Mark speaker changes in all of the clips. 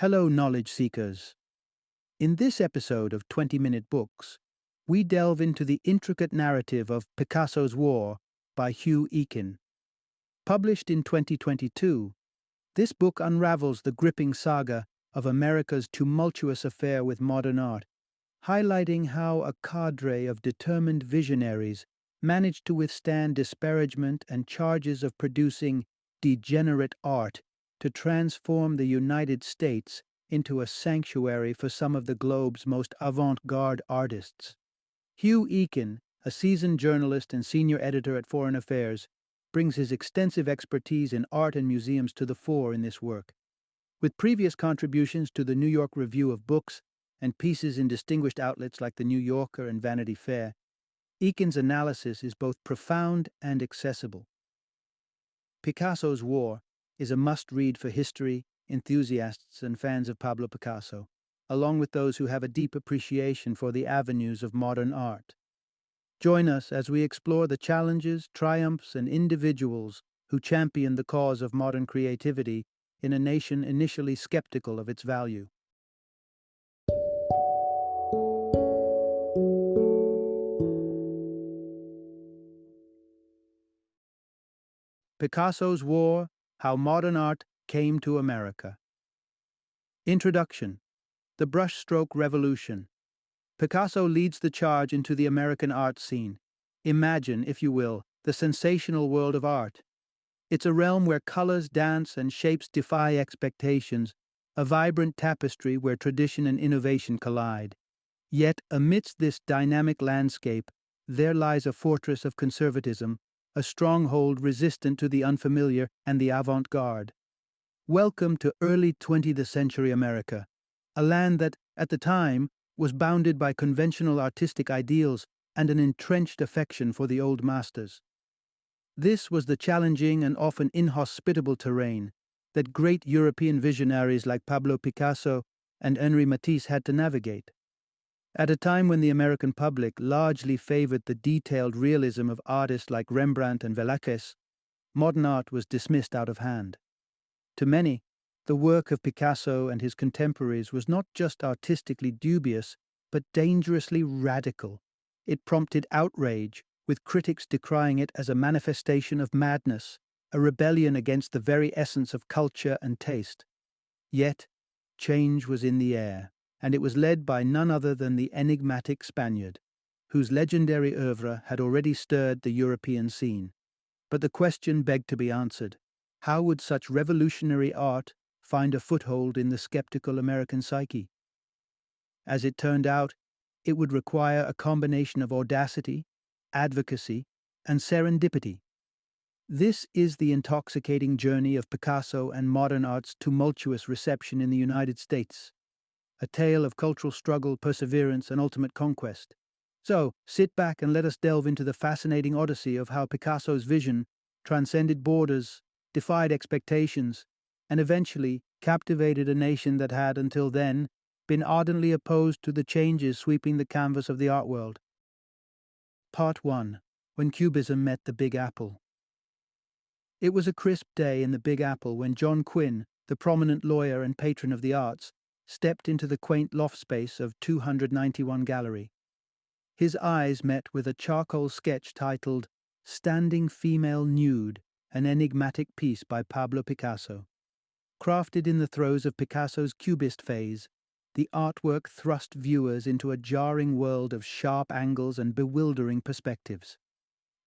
Speaker 1: Hello, knowledge seekers. In this episode of 20-Minute Books, we delve into the intricate narrative of Picasso's War by Hugh Eakin. Published in 2022, this book unravels the gripping saga of America's tumultuous affair with modern art, highlighting how a cadre of determined visionaries managed to withstand disparagement and charges of producing degenerate art to transform the United States into a sanctuary for some of the globe's most avant-garde artists. Hugh Eakin, a seasoned journalist and senior editor at Foreign Affairs, brings his extensive expertise in art and museums to the fore in this work. With previous contributions to the New York Review of Books and pieces in distinguished outlets like the New Yorker and Vanity Fair, Eakin's analysis is both profound and accessible. Picasso's War is a must-read for history enthusiasts and fans of Pablo Picasso, along with those who have a deep appreciation for the avenues of modern art. Join us as we explore the challenges, triumphs, and individuals who champion the cause of modern creativity in a nation initially skeptical of its value. Picasso's War: How Modern Art Came to America. Introduction: The Brushstroke Revolution. Picasso leads the charge into the American art scene. Imagine, if you will, the sensational world of art. It's a realm where colors dance and shapes defy expectations, a vibrant tapestry where tradition and innovation collide. Yet, amidst this dynamic landscape, there lies a fortress of conservatism, a stronghold resistant to the unfamiliar and the avant-garde. Welcome to early 20th century America, a land that, at the time, was bounded by conventional artistic ideals and an entrenched affection for the old masters. This was the challenging and often inhospitable terrain that great European visionaries like Pablo Picasso and Henri Matisse had to navigate. At a time when the American public largely favored the detailed realism of artists like Rembrandt and Velázquez, modern art was dismissed out of hand. To many, the work of Picasso and his contemporaries was not just artistically dubious, but dangerously radical. It prompted outrage, with critics decrying it as a manifestation of madness, a rebellion against the very essence of culture and taste. Yet, change was in the air, and it was led by none other than the enigmatic Spaniard, whose legendary oeuvre had already stirred the European scene. But the question begged to be answered: how would such revolutionary art find a foothold in the skeptical American psyche? As it turned out, it would require a combination of audacity, advocacy, and serendipity. This is the intoxicating journey of Picasso and modern art's tumultuous reception in the United States, a tale of cultural struggle, perseverance, and ultimate conquest. So, sit back and let us delve into the fascinating odyssey of how Picasso's vision transcended borders, defied expectations, and eventually captivated a nation that had, until then, been ardently opposed to the changes sweeping the canvas of the art world. Part 1. When Cubism Met the Big Apple. It was a crisp day in the Big Apple when John Quinn, the prominent lawyer and patron of the arts, stepped into the quaint loft space of 291 Gallery. His eyes met with a charcoal sketch titled Standing Female Nude, an enigmatic piece by Pablo Picasso. Crafted in the throes of Picasso's Cubist phase, the artwork thrust viewers into a jarring world of sharp angles and bewildering perspectives.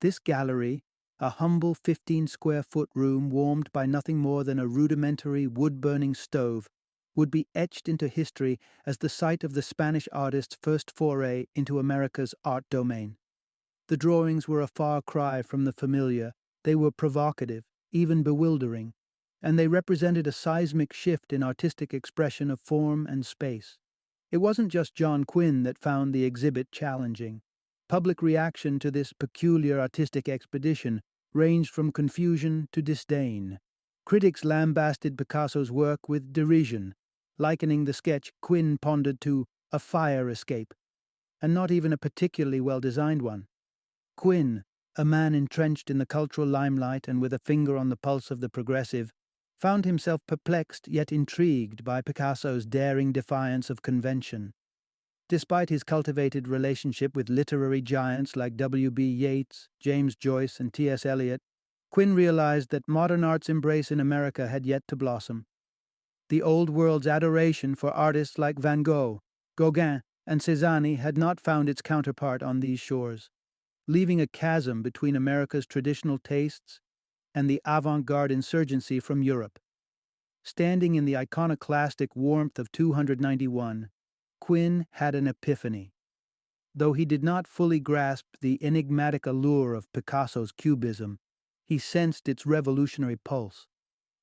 Speaker 1: This gallery, a humble 15-square-foot room warmed by nothing more than a rudimentary wood-burning stove, would be etched into history as the site of the Spanish artist's first foray into America's art domain. The drawings were a far cry from the familiar. They were provocative, even bewildering, and they represented a seismic shift in artistic expression of form and space. It wasn't just John Quinn that found the exhibit challenging. Public reaction to this peculiar artistic expedition ranged from confusion to disdain. Critics lambasted Picasso's work with derision, likening the sketch Quinn pondered to a fire escape, and not even a particularly well-designed one. Quinn, a man entrenched in the cultural limelight and with a finger on the pulse of the progressive, found himself perplexed yet intrigued by Picasso's daring defiance of convention. Despite his cultivated relationship with literary giants like W.B. Yeats, James Joyce, and T.S. Eliot, Quinn realized that modern art's embrace in America had yet to blossom. The old world's adoration for artists like Van Gogh, Gauguin, and Cézanne had not found its counterpart on these shores, leaving a chasm between America's traditional tastes and the avant-garde insurgency from Europe. Standing in the iconoclastic warmth of 291, Quinn had an epiphany. Though he did not fully grasp the enigmatic allure of Picasso's cubism, he sensed its revolutionary pulse.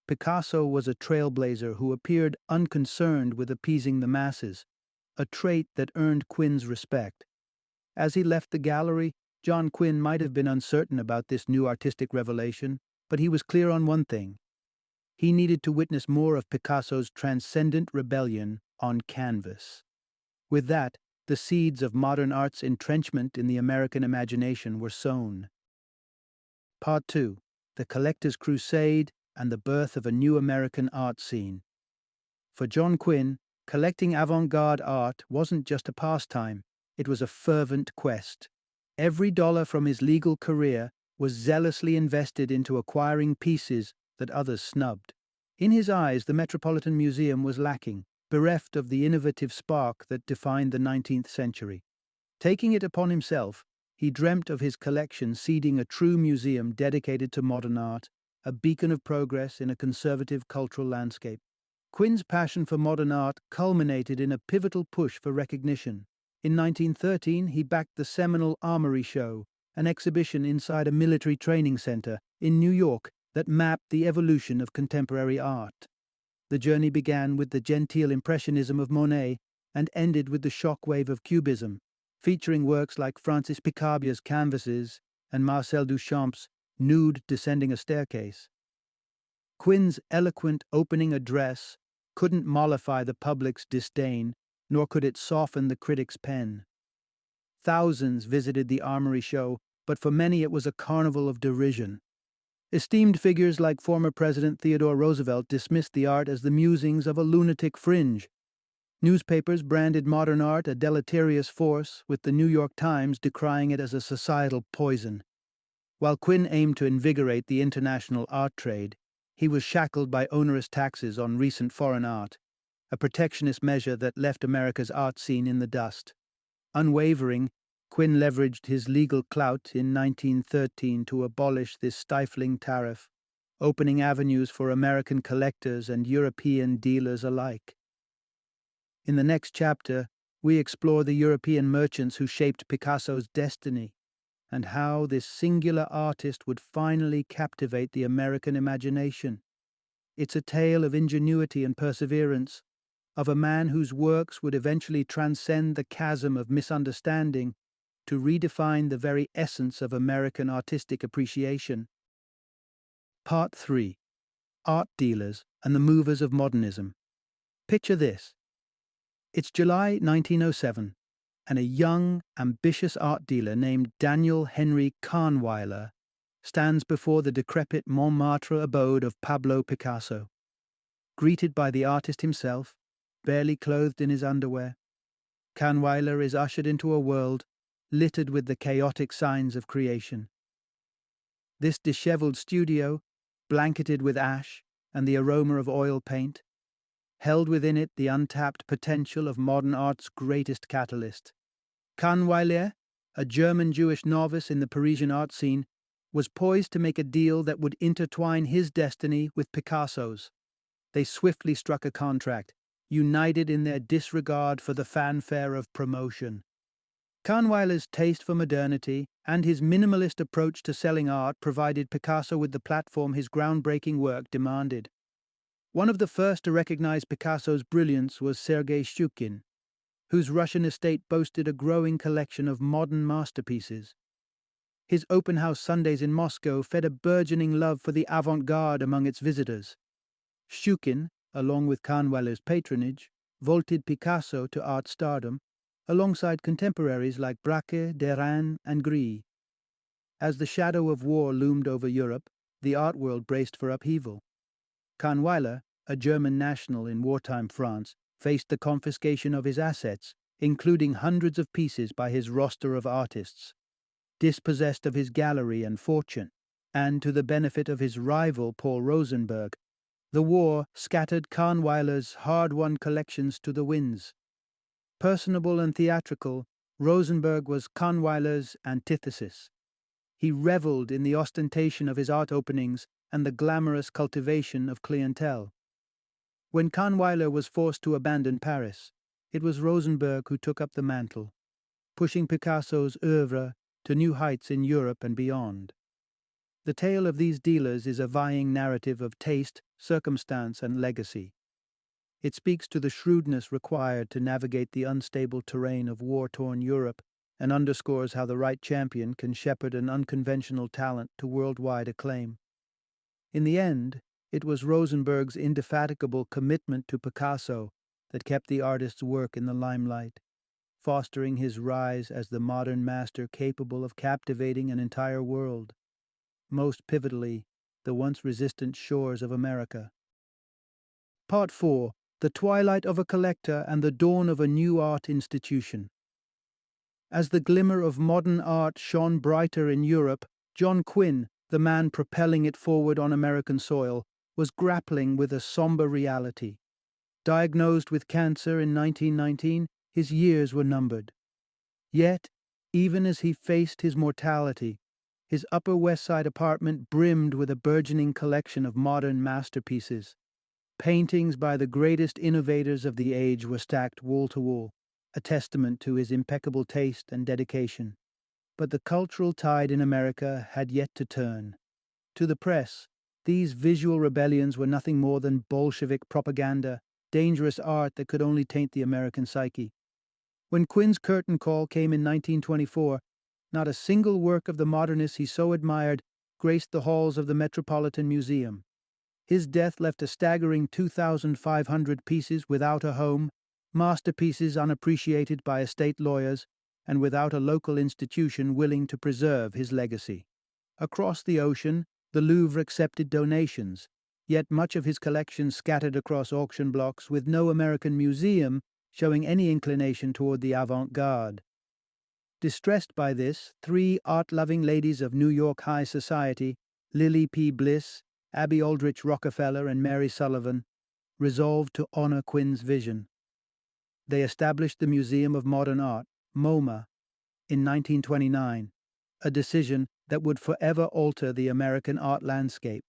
Speaker 1: Picasso was a trailblazer who appeared unconcerned with appeasing the masses, a trait that earned Quinn's respect. As he left the gallery, John Quinn might have been uncertain about this new artistic revelation, but he was clear on one thing. He needed to witness more of Picasso's transcendent rebellion on canvas. With that, the seeds of modern art's entrenchment in the American imagination were sown. Part 2. The Collector's Crusade and the Birth of a New American Art Scene. For John Quinn, collecting avant-garde art wasn't just a pastime, it was a fervent quest. Every dollar from his legal career was zealously invested into acquiring pieces that others snubbed. In his eyes, the Metropolitan Museum was lacking, bereft of the innovative spark that defined the 19th century. Taking it upon himself, he dreamt of his collection seeding a true museum dedicated to modern art, a beacon of progress in a conservative cultural landscape. Quinn's passion for modern art culminated in a pivotal push for recognition. In 1913, he backed the seminal Armory Show, an exhibition inside a military training center in New York that mapped the evolution of contemporary art. The journey began with the genteel impressionism of Monet and ended with the shockwave of Cubism, featuring works like Francis Picabier's canvases and Marcel Duchamp's Nude Descending a Staircase. Quinn's eloquent opening address couldn't mollify the public's disdain, nor could it soften the critic's pen. Thousands visited the Armory Show, but for many it was a carnival of derision. Esteemed figures like former President Theodore Roosevelt dismissed the art as the musings of a lunatic fringe. Newspapers branded modern art a deleterious force, with the New York Times decrying it as a societal poison. While Quinn aimed to invigorate the international art trade, he was shackled by onerous taxes on recent foreign art, a protectionist measure that left America's art scene in the dust. Unwavering, Quinn leveraged his legal clout in 1913 to abolish this stifling tariff, opening avenues for American collectors and European dealers alike. In the next chapter, we explore the European merchants who shaped Picasso's destiny, and how this singular artist would finally captivate the American imagination. It's a tale of ingenuity and perseverance, of a man whose works would eventually transcend the chasm of misunderstanding to redefine the very essence of American artistic appreciation. Part 3. Art Dealers and the Movers of Modernism. Picture this. It's July 1907, and a young, ambitious art dealer named Daniel Henry Kahnweiler stands before the decrepit Montmartre abode of Pablo Picasso. Greeted by the artist himself, barely clothed in his underwear, Kahnweiler is ushered into a world littered with the chaotic signs of creation. This disheveled studio, blanketed with ash and the aroma of oil paint, held within it the untapped potential of modern art's greatest catalyst. Kahnweiler, a German-Jewish novice in the Parisian art scene, was poised to make a deal that would intertwine his destiny with Picasso's. They swiftly struck a contract, united in their disregard for the fanfare of promotion. Kahnweiler's taste for modernity and his minimalist approach to selling art provided Picasso with the platform his groundbreaking work demanded. One of the first to recognize Picasso's brilliance was Sergei Shukin, whose Russian estate boasted a growing collection of modern masterpieces. His open house Sundays in Moscow fed a burgeoning love for the avant-garde among its visitors. Shukin, along with Kahnweiler's patronage, vaulted Picasso to art stardom, alongside contemporaries like Braque, Derain, and Gris. As the shadow of war loomed over Europe, the art world braced for upheaval. Kahnweiler, a German national in wartime France, faced the confiscation of his assets, including hundreds of pieces by his roster of artists. Dispossessed of his gallery and fortune, and to the benefit of his rival Paul Rosenberg, the war scattered Kahnweiler's hard-won collections to the winds. Personable and theatrical, Rosenberg was Kahnweiler's antithesis. He reveled in the ostentation of his art openings and the glamorous cultivation of clientele. When Kahnweiler was forced to abandon Paris, it was Rosenberg who took up the mantle, pushing Picasso's oeuvre to new heights in Europe and beyond. The tale of these dealers is a vying narrative of taste, circumstance, and legacy. It speaks to the shrewdness required to navigate the unstable terrain of war-torn Europe and underscores how the right champion can shepherd an unconventional talent to worldwide acclaim. In the end, it was Rosenberg's indefatigable commitment to Picasso that kept the artist's work in the limelight, fostering his rise as the modern master capable of captivating an entire world, most pivotally, the once resistant shores of America. Part 4. The Twilight of a Collector and the Dawn of a New Art Institution. As the glimmer of modern art shone brighter in Europe, John Quinn, the man propelling it forward on American soil, was grappling with a somber reality. Diagnosed with cancer in 1919, his years were numbered. Yet, even as he faced his mortality, his Upper West Side apartment brimmed with a burgeoning collection of modern masterpieces. Paintings by the greatest innovators of the age were stacked wall to wall, a testament to his impeccable taste and dedication. But the cultural tide in America had yet to turn. To the press, these visual rebellions were nothing more than Bolshevik propaganda, dangerous art that could only taint the American psyche. When Quinn's curtain call came in 1924, not a single work of the modernists he so admired graced the halls of the Metropolitan Museum. His death left a staggering 2,500 pieces without a home, masterpieces unappreciated by estate lawyers, and without a local institution willing to preserve his legacy. Across the ocean, the Louvre accepted donations, yet much of his collection scattered across auction blocks with no American museum showing any inclination toward the avant-garde. Distressed by this, 3 art-loving ladies of New York high society, Lily P. Bliss, Abby Aldrich Rockefeller, and Mary Sullivan, resolved to honor Quinn's vision. They established the Museum of Modern Art, MoMA, in 1929, a decision that would forever alter the American art landscape.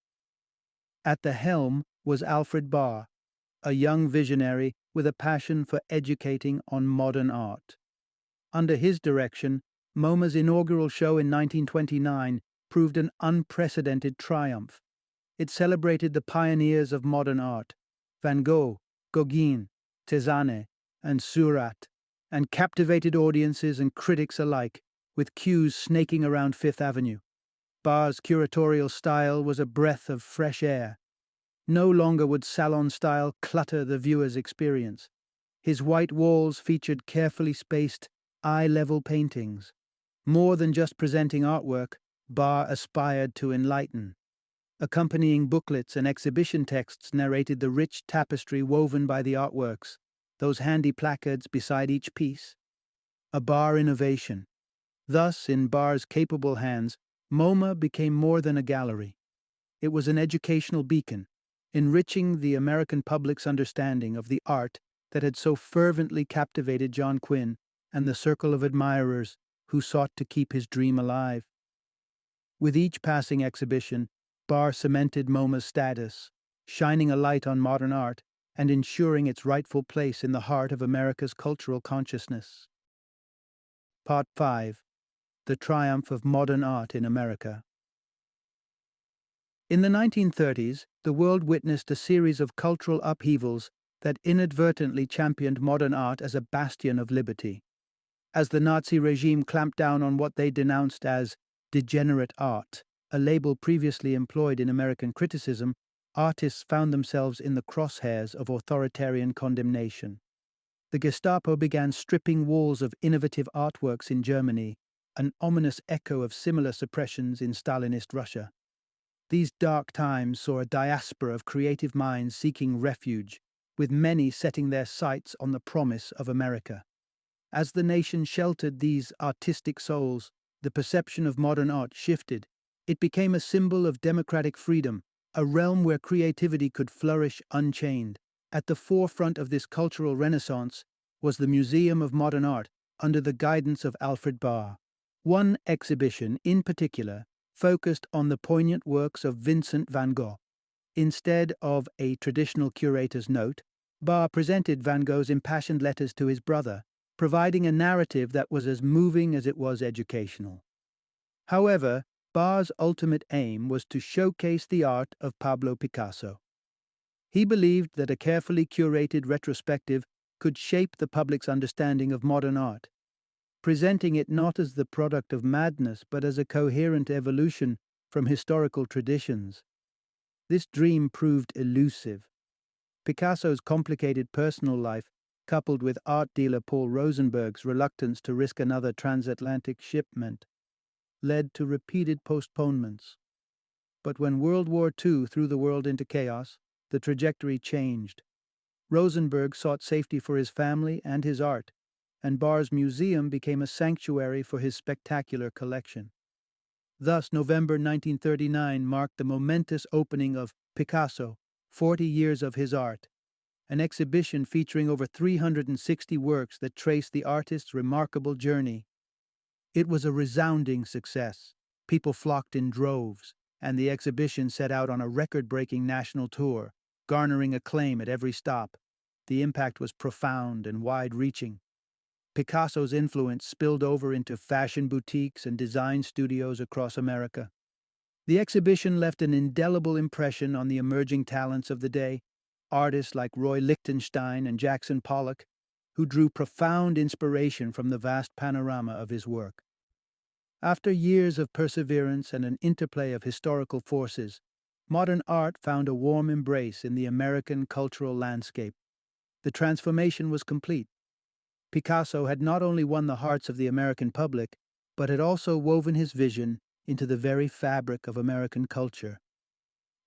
Speaker 1: At the helm was Alfred Barr, a young visionary with a passion for educating on modern art. Under his direction, MoMA's inaugural show in 1929 proved an unprecedented triumph. It celebrated the pioneers of modern art, Van Gogh, Gauguin, Cézanne, and Seurat, and captivated audiences and critics alike, with queues snaking around Fifth Avenue. Barr's curatorial style was a breath of fresh air. No longer would salon style clutter the viewer's experience. His white walls featured carefully spaced, eye-level paintings. More than just presenting artwork, Barr aspired to enlighten. Accompanying booklets and exhibition texts narrated the rich tapestry woven by the artworks, those handy placards beside each piece. A Barr innovation. Thus, in Barr's capable hands, MoMA became more than a gallery. It was an educational beacon, enriching the American public's understanding of the art that had so fervently captivated John Quinn and the circle of admirers who sought to keep his dream alive. With each passing exhibition, Barr cemented MoMA's status, shining a light on modern art and ensuring its rightful place in the heart of America's cultural consciousness. Part 5. The Triumph of Modern Art in America. In the 1930s, the world witnessed a series of cultural upheavals that inadvertently championed modern art as a bastion of liberty. As the Nazi regime clamped down on what they denounced as degenerate art, a label previously employed in American criticism, artists found themselves in the crosshairs of authoritarian condemnation. The Gestapo began stripping walls of innovative artworks in Germany, an ominous echo of similar suppressions in Stalinist Russia. These dark times saw a diaspora of creative minds seeking refuge, with many setting their sights on the promise of America. As the nation sheltered these artistic souls, the perception of modern art shifted. It became a symbol of democratic freedom, a realm where creativity could flourish unchained. At the forefront of this cultural renaissance was the Museum of Modern Art under the guidance of Alfred Barr. One exhibition, in particular, focused on the poignant works of Vincent van Gogh. Instead of a traditional curator's note, Barr presented Van Gogh's impassioned letters to his brother, providing a narrative that was as moving as it was educational. However, Barr's ultimate aim was to showcase the art of Pablo Picasso. He believed that a carefully curated retrospective could shape the public's understanding of modern art, presenting it not as the product of madness but as a coherent evolution from historical traditions. This dream proved elusive. Picasso's complicated personal life, coupled with art dealer Paul Rosenberg's reluctance to risk another transatlantic shipment, led to repeated postponements. But when World War II threw the world into chaos, the trajectory changed. Rosenberg sought safety for his family and his art, and Barr's museum became a sanctuary for his spectacular collection. Thus, November 1939 marked the momentous opening of Picasso, 40 Years of His Art, an exhibition featuring over 360 works that trace the artist's remarkable journey. It was a resounding success. People flocked in droves, and the exhibition set out on a record-breaking national tour, garnering acclaim at every stop. The impact was profound and wide-reaching. Picasso's influence spilled over into fashion boutiques and design studios across America. The exhibition left an indelible impression on the emerging talents of the day, artists like Roy Lichtenstein and Jackson Pollock, who drew profound inspiration from the vast panorama of his work. After years of perseverance and an interplay of historical forces, modern art found a warm embrace in the American cultural landscape. The transformation was complete. Picasso had not only won the hearts of the American public, but had also woven his vision into the very fabric of American culture.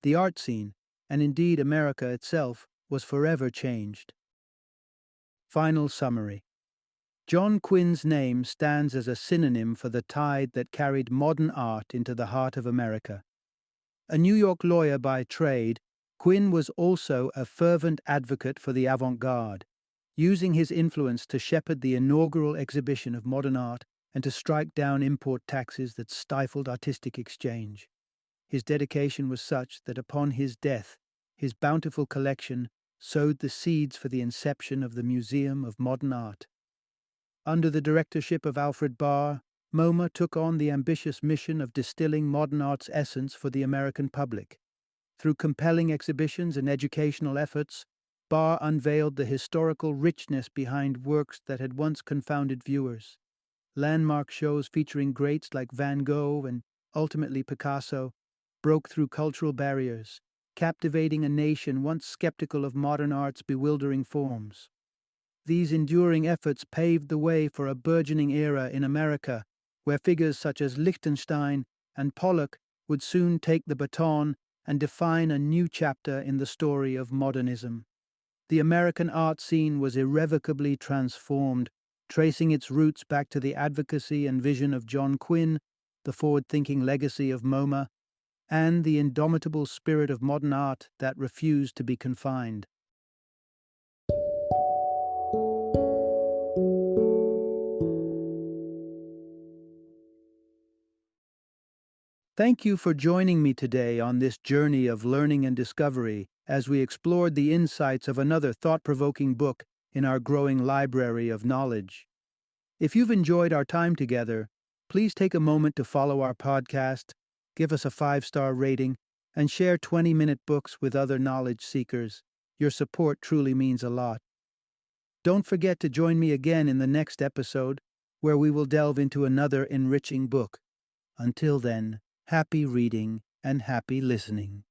Speaker 1: The art scene, and indeed America itself, was forever changed. Final summary. John Quinn's name stands as a synonym for the tide that carried modern art into the heart of America. A New York lawyer by trade, Quinn was also a fervent advocate for the avant-garde, using his influence to shepherd the inaugural exhibition of modern art and to strike down import taxes that stifled artistic exchange. His dedication was such that upon his death, his bountiful collection sowed the seeds for the inception of the Museum of Modern Art. Under the directorship of Alfred Barr, MoMA took on the ambitious mission of distilling modern art's essence for the American public. Through compelling exhibitions and educational efforts, Barr unveiled the historical richness behind works that had once confounded viewers. Landmark shows featuring greats like Van Gogh and ultimately Picasso broke through cultural barriers, captivating a nation once skeptical of modern art's bewildering forms. These enduring efforts paved the way for a burgeoning era in America, where figures such as Lichtenstein and Pollock would soon take the baton and define a new chapter in the story of modernism. The American art scene was irrevocably transformed, tracing its roots back to the advocacy and vision of John Quinn, the forward-thinking legacy of MoMA, and the indomitable spirit of modern art that refused to be confined. Thank you for joining me today on this journey of learning and discovery as we explored the insights of another thought-provoking book in our growing library of knowledge. If you've enjoyed our time together, please take a moment to follow our podcast, give us a 5-star rating, and share 20-minute books with other knowledge seekers. Your support truly means a lot. Don't forget to join me again in the next episode, where we will delve into another enriching book. Until then, happy reading and happy listening.